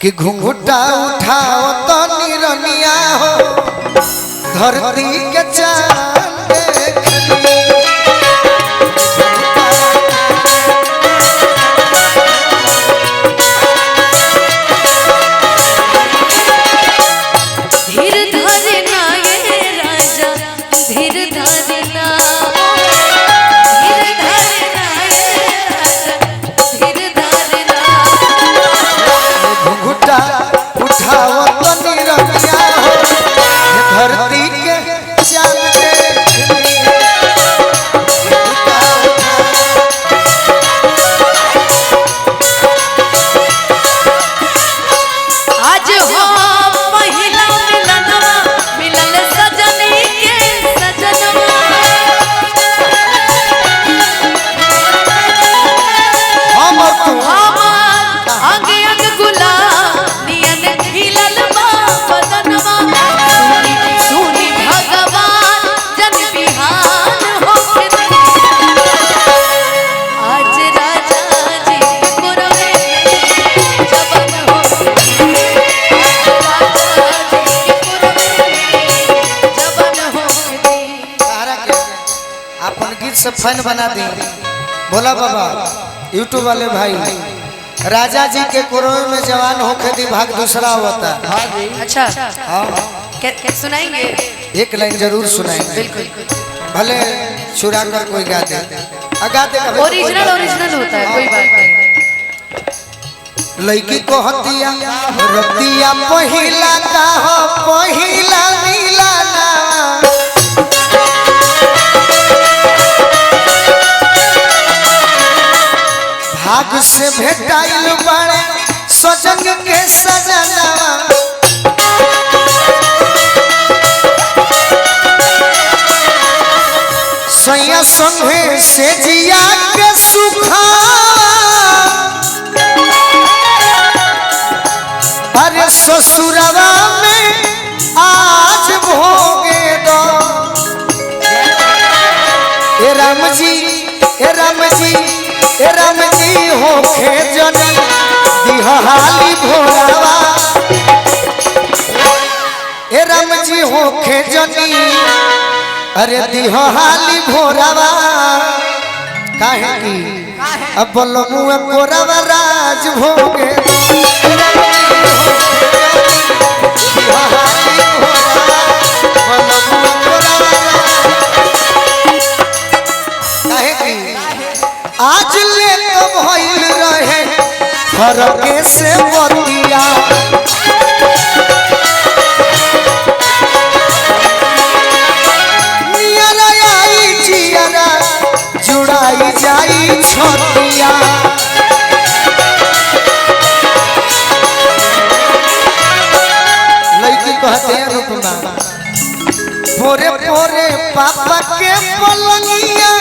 कि घुंघुटा उठाओ तो निरनिया हो धरती के चांद देखनी। से फन बना दी भोला बाबा यूट्यूब वाले भाई राजा जी के कोरोना में जवान होके दी भाग दूसरा होता। अच्छा हाँ सुनाएंगे एक लाइन जरूर सुनाएंगे बिल्कुल भले चुरा कर कोई गा दे ओरिजिनल ओरिजिनल होता है कोई बात नहीं। लड़की को हतिया रतिया पहिला का हो पहिला मिलाना भाग से भेटाइल बड़े सजन के सजना सैया संगे से जिया के सुखा अरे ससुरवा में आज भोगे दो ए राम जी ए राम जी ए राम जी होखे जनी दिहाली भोरावा ए राम जी होखे जनी अरे दिहाली भोरावा काहे की अब बोलो मुँह कोरावा राज भोगे आज ले तो भइल रहे फरके से बतिया नियरा आई जियरा जुड़ाई जाई छतिया लड़की कहते हैं रुकमा भोरे भोरे पापा के पलंगिया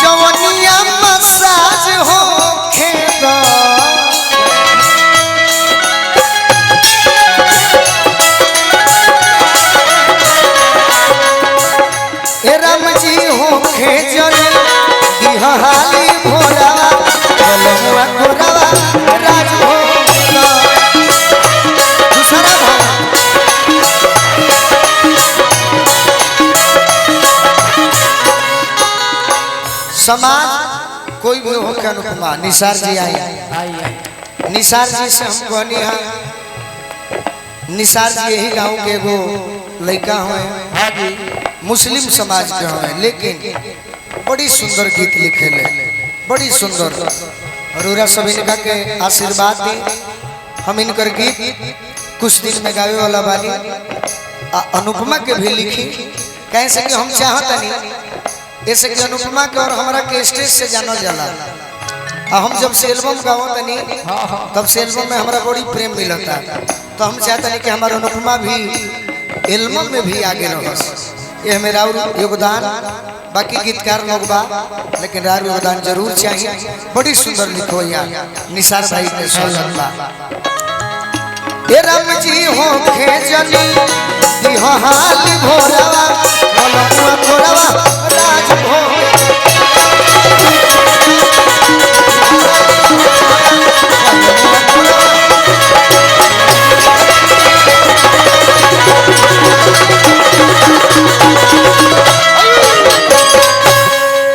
जवनिया मसाज हो खेदा ए राम जी हो खेजनी दिहाली भोरावा बोलमुआ गोरावा राज भोगा दूसरा भाग समाज कोई भी हो के अनुपमा निसार जी आए निसार जी से हम कहनी है निसार जी यही गाँव के एगो लड़का हुए मुस्लिम समाज के हुए लेकिन बड़ी सुंदर गीत लिखे ले बड़ी सुंदर और सब इनका के आशीर्वाद दी हम इनकर गीत कुछ दिन में गावे वाला बानी अनुपमा के भी लिखी कैसे कि हम चाहता नहीं ऐसे कि अनुपमा के और हमारा के स्टेज से जाना जाला हम जब से एल्बम गाओ तनी तब से एल्बम में हमारा बड़ी प्रेम मिलता तो हम चाहते नहीं कि हमारा अनुपमा भी एल्बम में भी आगे रहो ये मेरा योगदान बाकी गीतकार लोग बा लेकिन रार योगदान जरूर चाहिए बड़ी सुंदर लिखो यार निसार भाई के स्वागत बा ए राम जी हो खेजनी दिहाली भोरावा बोलमुआ गोरावा